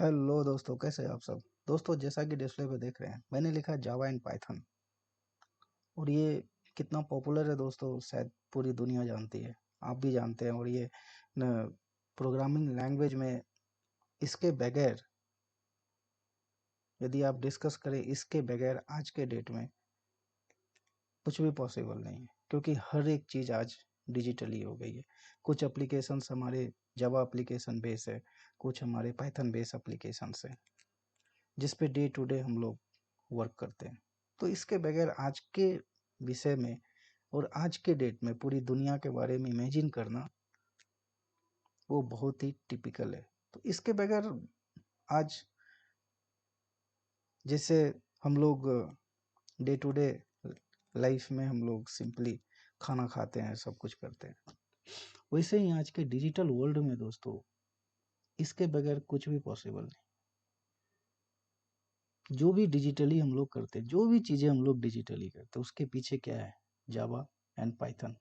Hello दोस्तों, कैसे हैं आप सब। दोस्तों, जैसा कि डिस्प्ले पे देख रहे हैं, मैंने लिखा है जावा एंड पाइथन। और ये कितना पॉपुलर है दोस्तों, शायद पूरी दुनिया जानती है, आप भी जानते हैं। और ये न प्रोग्रामिंग लैंग्वेज में इसके बगैर, यदि आप डिस्कस करें इसके बगैर, आज के डेट में कुछ भी पॉसिबल नहीं है, क्योंकि हर एक चीज़ आज डिजिटली हो गई है। कुछ एप्लीकेशंस हमारे जावा एप्लीकेशन बेस है, कुछ हमारे पाइथन बेस एप्लीकेशंस है, जिस पे डे टू डे हम लोग वर्क करते हैं। तो इसके बगैर आज के विषय में और आज के डेट में पूरी दुनिया के बारे में इमेजिन करना वो बहुत ही टिपिकल है। तो इसके बगैर आज जैसे हम लोग डे टू डे लाइफ में हम लोग सिंपली खाना खाते हैं, सब कुछ करते हैं, वैसे ही आज के डिजिटल वर्ल्ड में दोस्तों इसके बगैर कुछ भी पॉसिबल नहीं। जो भी डिजिटली हम लोग करते हैं, जो भी चीज़ें हम लोग डिजिटली करते हैं, उसके पीछे क्या है? Java and Python.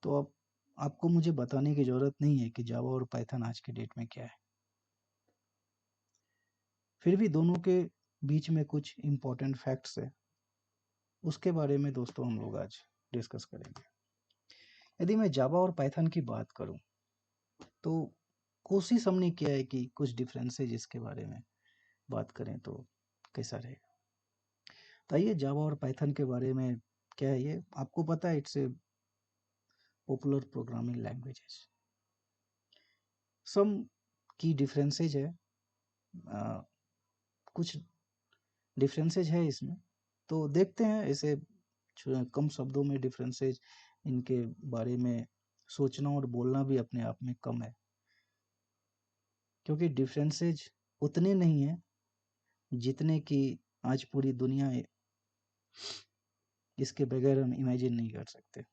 तो अब आपको मुझे बताने की ज़रूरत नहीं है कि जावा और पाइथन आज के डेट में क्या है। फिर भी दोनों के बीच में कुछ इम्पोर्टेंट फैक्ट्स है, उसके बारे में दोस्तों हम लोग आज डिस्कस करेंगे। यदि मैं जावा और पाइथन की बात करूं, तो कोशिश हमने किया है कि कुछ डिफरेंसेस इसके बारे में बात करें तो कैसा रहेगा। तो आइए जावा और पाइथन के बारे में क्या है, ये आपको पता है, it's a popular programming languages. Some की डिफरेंसेज है, कुछ डिफरेंसेज है इसमें, तो देखते हैं। ऐसे कम शब्दों में डिफरेंसेज, इनके बारे में सोचना और बोलना भी अपने आप में कम है, क्योंकि डिफरेंसेज उतने नहीं हैं जितने कि आज पूरी दुनिया इसके बगैर हम इमेजिन नहीं कर सकते।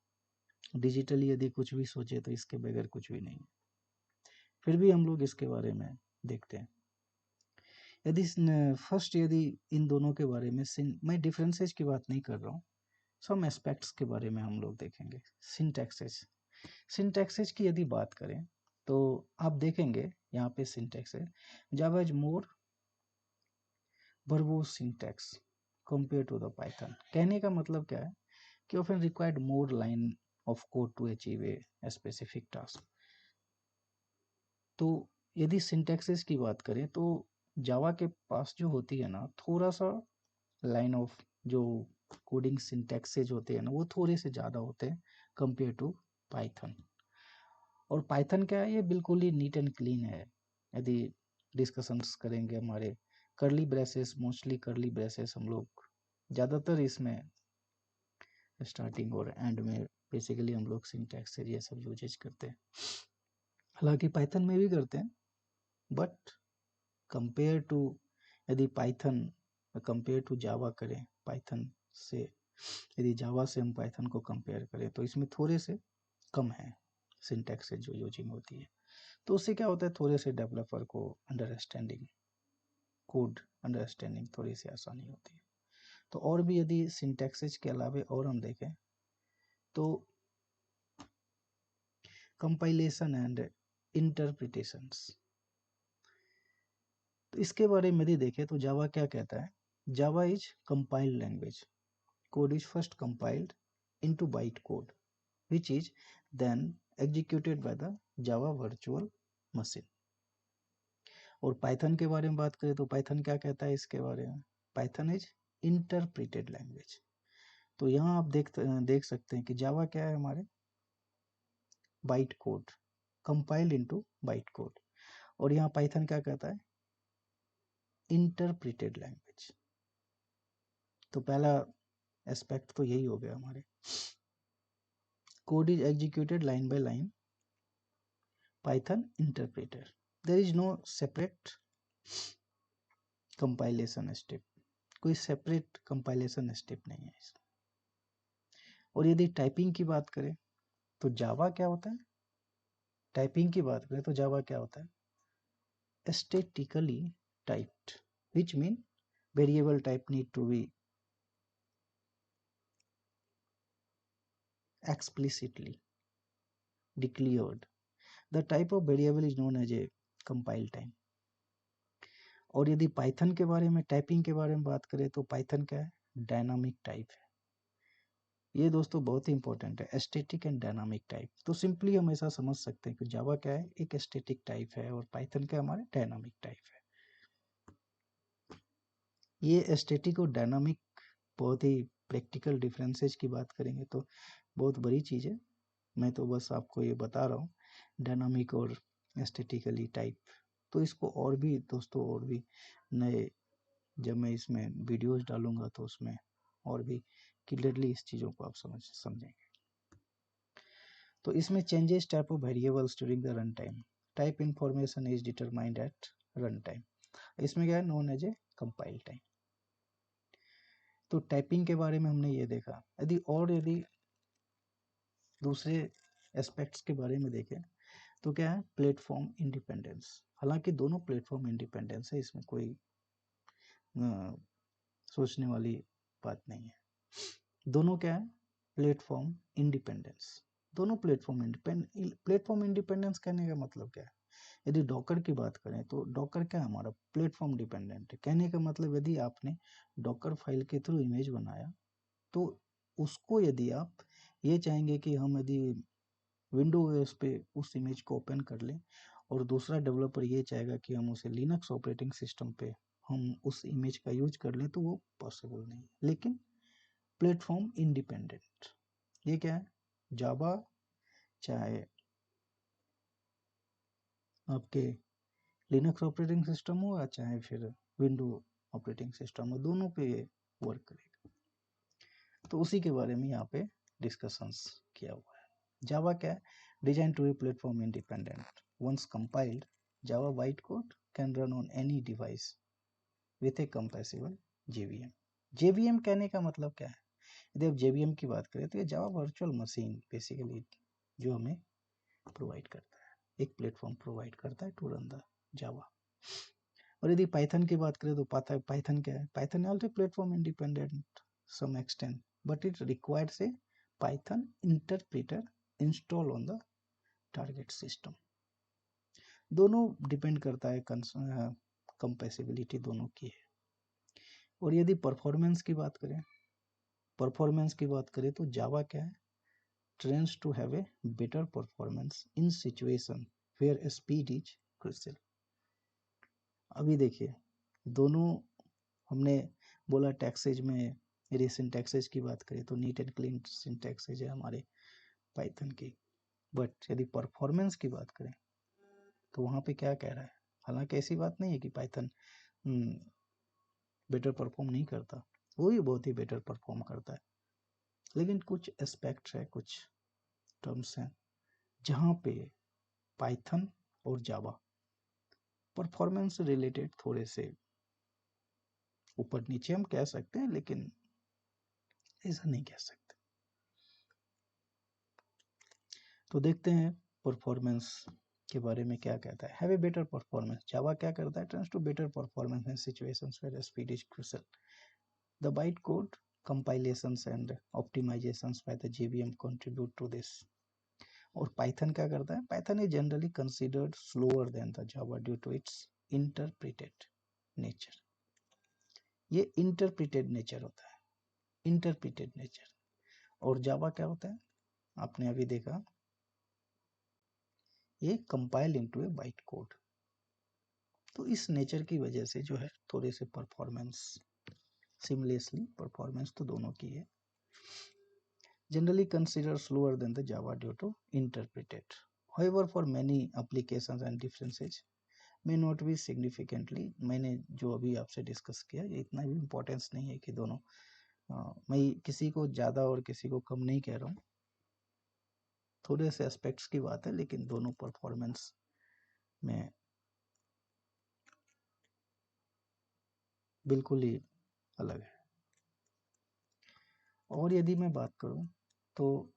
डिजिटली यदि कुछ भी सोचे तो इसके बगैर कुछ भी नहीं है। फिर भी हम लोग इसके बारे में देखते हैं। यदि फर्स्ट, यदि इन दोनों के बारे में मैं डिफरेंसेज की बात नहीं कर रहा हूँ, सम एस्पेक्ट्स के बारे में हम लोग देखेंगे। सिंटैक्सेज, सिंटैक्सेज की यदि बात करें तो आप देखेंगे यहाँ पे सिंटैक्स है, Java is more verbose syntax compare to the Python. कहने का मतलब क्या है कि often required more line of code to achieve a specific task. तो यदि सिंटैक्सेस की बात करें तो जावा के पास जो होती है ना, थोड़ा सा लाइन ऑफ जो कोडिंग सिंटैक्सेज होते हैं ना, वो थोड़े से ज़्यादा होते हैं कंपेयर टू पाइथन। और पाइथन क्या है, ये बिल्कुल ही नीट एंड क्लीन है। यदि डिस्कशंस करेंगे हमारे करली ब्रेसेस, मोस्टली करली ब्रेसेस हम लोग ज़्यादातर इसमें स्टार्टिंग और एंड में बेसिकली हम लोग सिंटैक्स से ये सब यूजेज करते हैं। हालांकि पाइथन में भी करते हैं, बट कंपेयर टू, यदि पाइथन कंपेयर टू जावा करें, पाइथन से यदि जावा से हम पाइथन को कंपेयर करें तो इसमें थोड़े से कम है सिंटैक्स से जो यूजिंग होती है। तो उससे क्या होता है, थोड़े से डेवलपर को अंडरस्टैंडिंग, कोड अंडरस्टैंडिंग थोड़ी सी आसानी होती है। तो और भी यदि सिंटैक्सेज के अलावा और हम देखें तो कंपाइलेशन एंड इंटरप्रिटेशंस, तो इसके बारे में यदि देखें तो जावा क्या कहता है, Java is compiled language, code is first compiled into bytecode which is then executed by the Java virtual machine। और पाइथन के बारे में बात करें तो पाइथन क्या कहता है इसके बारे में, पाइथन इज इंटरप्रिटेड लैंग्वेज। तो यहाँ आप देख सकते हैं कि जावा क्या है हमारे, byte code, compiled into byte code. और यहाँ पाइथन क्या कहता है, इंटरप्रिटेड लैंग्वेज। तो पहला एस्पेक्ट तो यही हो गया हमारे, code is executed line by line, Python interpreter, there is no separate compilation step, कोई सेपरेट कंपाइलेशन स्टेप नहीं है इसमें। और यदि टाइपिंग की बात करें तो जावा क्या होता है, टाइपिंग की बात करें तो जावा क्या होता है, statically typed, which mean variable type need to be explicitly declared. The type of variable is known as a compile time. और यदि पाइथन के बारे में, टाइपिंग के बारे में बात करें तो पाइथन क्या है, डायनामिक टाइप है। ये दोस्तों बहुत ही इंपॉर्टेंट है, स्टैटिक एंड डायनामिक टाइप। तो सिंपली हम ऐसा समझ सकते हैं कि जावा क्या है, एक स्टैटिक टाइप है और पाइथन क्या हमारे डायनामिक टाइप है। ये स्टैटिक और डायनामिक बहुत ही प्रैक्टिकल डिफरेंसेस की बात करेंगे तो बहुत बड़ी चीज़ है। मैं तो बस आपको ये बता रहा हूँ डायनामिक और स्टैटिकली टाइप। तो इसको और भी दोस्तों, और भी नए, जब मैं इसमें वीडियोस डालूंगा तो उसमें और भी क्लियरली इस चीज़ों को आप समझेंगे। तो इसमें changes type of variables during the run time, type information is determined at run time. इसमें क्या है, known as a compile time. तो टाइपिंग के बारे में हमने ये देखा। यदि दूसरे एस्पेक्ट्स के बारे में देखें तो क्या है, प्लेटफॉर्म इंडिपेंडेंस। हालांकि दोनों प्लेटफॉर्म इंडिपेंडेंस है, इसमें कोई सोचने वाली बात नहीं है। दोनों क्या है, प्लेटफॉर्म इंडिपेंडेंस। दोनों प्लेटफॉर्म इंडिपेंडेंस कहने का मतलब क्या है, यदि डॉकर की बात करें तो डॉकर क्या है, हमारा प्लेटफॉर्म डिपेंडेंट है। कहने का मतलब यदि आपने डॉकर फाइल के थ्रू इमेज बनाया तो उसको यदि आप ये चाहेंगे कि हम यदि विंडोज पे उस इमेज को ओपन कर लें और दूसरा डेवलपर ये चाहेगा कि हम उसे लिनक्स ऑपरेटिंग सिस्टम पे हम उस इमेज का यूज कर लें, तो वो पॉसिबल नहीं है। लेकिन प्लेटफॉर्म इंडिपेंडेंट ये क्या है, जावा चाहे आपके लिनक्स ऑपरेटिंग सिस्टम हो या चाहे फिर विंडो ऑपरेटिंग सिस्टम हो, दोनों पे ये वर्क करेगा। तो उसी के बारे में यहाँ पे डिस्कशंस किया हुआ है। जावा क्या है, design to be platform independent. Once compiled, Java byte code can run on any device with a compatible JVM. JVM कहने का मतलब क्या है, यदि आप जेवीएम की बात करें तो ये जावा वर्चुअल मशीन बेसिकली जो हमें प्रोवाइड करता है, एक प्लेटफॉर्म प्रोवाइड करता है टू रन द जावा। और यदि पाइथन की बात करें तो पाइथन क्या है, Python also platform independent some extent, but it requires a Python interpreter install on the target system. दोनों डिपेंड करता है, कंपैसिबिलिटी दोनों की है। और यदि परफॉर्मेंस की बात करें तो जावा क्या है, tends to have a better performance in situation where speed is crucial. अभी देखिए, दोनों हमने बोला टैक्सेज में, यदि सिंटैक्सेज की बात करें तो नीट एंड क्लीन सिंटैक्सेज है हमारे पाइथन की। बट यदि परफॉर्मेंस की बात करें तो वहाँ पे क्या कह रहा है, हालांकि ऐसी बात नहीं है कि पाइथन बेटर परफॉर्म नहीं करता, वो भी बहुत ही बेटर परफॉर्म करता है। लेकिन कुछ एस्पेक्ट्स है, कुछ टर्म्स हैं जहाँ पे पाइथन और जावा परफॉर्मेंस से रिलेटेड थोड़े से ऊपर नीचे हम कह सकते हैं, लेकिन ऐसा नहीं कह सकते। तो देखते हैं परफॉर्मेंस के बारे में क्या कहता है। Have a better performance, Java क्या करता है, tends to better performance in situations where speed is crucial. The byte code compilations and optimizations by the JVM contribute to this. और पाइथन क्या करता है, Python is generally considered slower than the Java due to its interpreted nature. ये interpreted nature होता है, interpreted nature. और जावा क्या होता है, आपने अभी देखा, ये कंपाइल इनटू ए बाइट कोड। तो इस नेचर की वजह से जो है थोड़े से परफॉर्मेंस, सिमलेसली परफॉर्मेंस तो दोनों की है, generally considered slower than the Java due to interpreted. However, for many applications and differences may not be significantly, मैंने जो अभी आपसे डिस्कस किया ये इतना भी इम्पोर्टेंस नहीं है कि दोनों, मैं किसी को ज़्यादा और किसी को कम नहीं कह रहा हूँ, थोड़े से एस्पेक्ट्स की बात है, लेकिन दोनों परफॉर्मेंस में बिल्कुल ही अलग है। और यदि मैं बात करूँ तो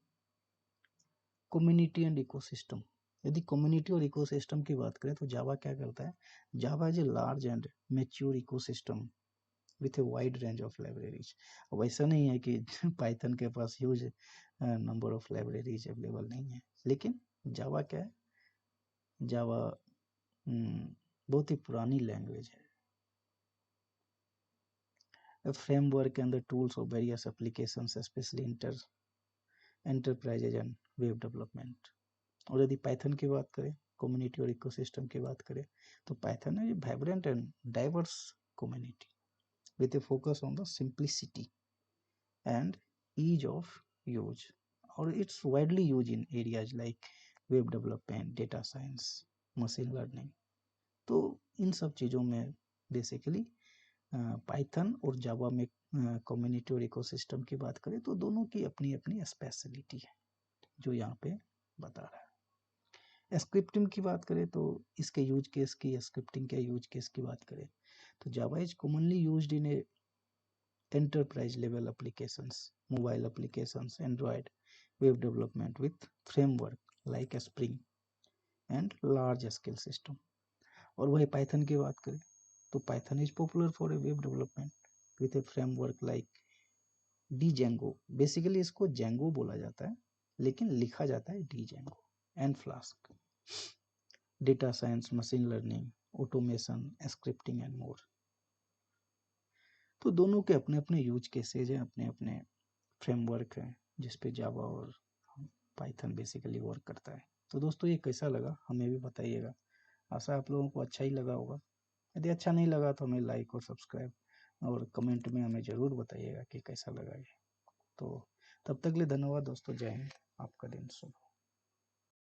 कम्युनिटी एंड इकोसिस्टम, यदि कम्युनिटी और इकोसिस्टम की बात करें तो जावा क्या करता है, Java is a large and mature ecosystem with a wide range of libraries. अब ऐसा नहीं है कि पाइथन के पास huge number of libraries available नहीं है, लेकिन जावा क्या है, जावा बहुत ही पुरानी लैंग्वेज है, a framework and the tools of various applications, especially enterprises and web development. और यदि पाइथन की बात करें, कम्युनिटी और इकोसिस्टम की बात करें, तो पाइथन है vibrant and diverse community with a focus on the simplicity and ease of use, or it's widely used in areas like web development, data science, machine learning. तो इन सब चीज़ों में बेसिकली पाइथन और जावा में कम्युनिटी और ecosystem की बात करें तो दोनों की अपनी अपनी स्पेशलिटी है जो यहाँ पे बता रहा है। स्क्रिप्टिंग की बात करें तो इसके यूज केस की, स्क्रिप्टिंग के यूज केस की बात करें तो Java is commonly used in A enterprise level applications, mobile applications, Android, web development with framework like Spring and large scale system. और वही पाइथन की बात करें तो Python is popular for a web development with A framework like Django. Basically इसको Django बोला जाता है लेकिन लिखा जाता है Django and flask. Data science, machine learning, automation, scripting and more. तो दोनों के अपने अपने यूज केसेज हैं, अपने अपने फ्रेमवर्क है जिस पे जावा और पाइथन बेसिकली वर्क करता है. तो दोस्तों ये कैसा लगा हमें भी बताइएगा. आशा आप लोगों को अच्छा ही लगा होगा. यदि अच्छा नहीं लगा तो हमें लाइक और सब्सक्राइब और कमेंट में हमें ज़रूर बताइएगा कि कैसा लगा ये. तो तब तक के लिए धन्यवाद दोस्तों. जय हिंद. आपका दिन शुभ.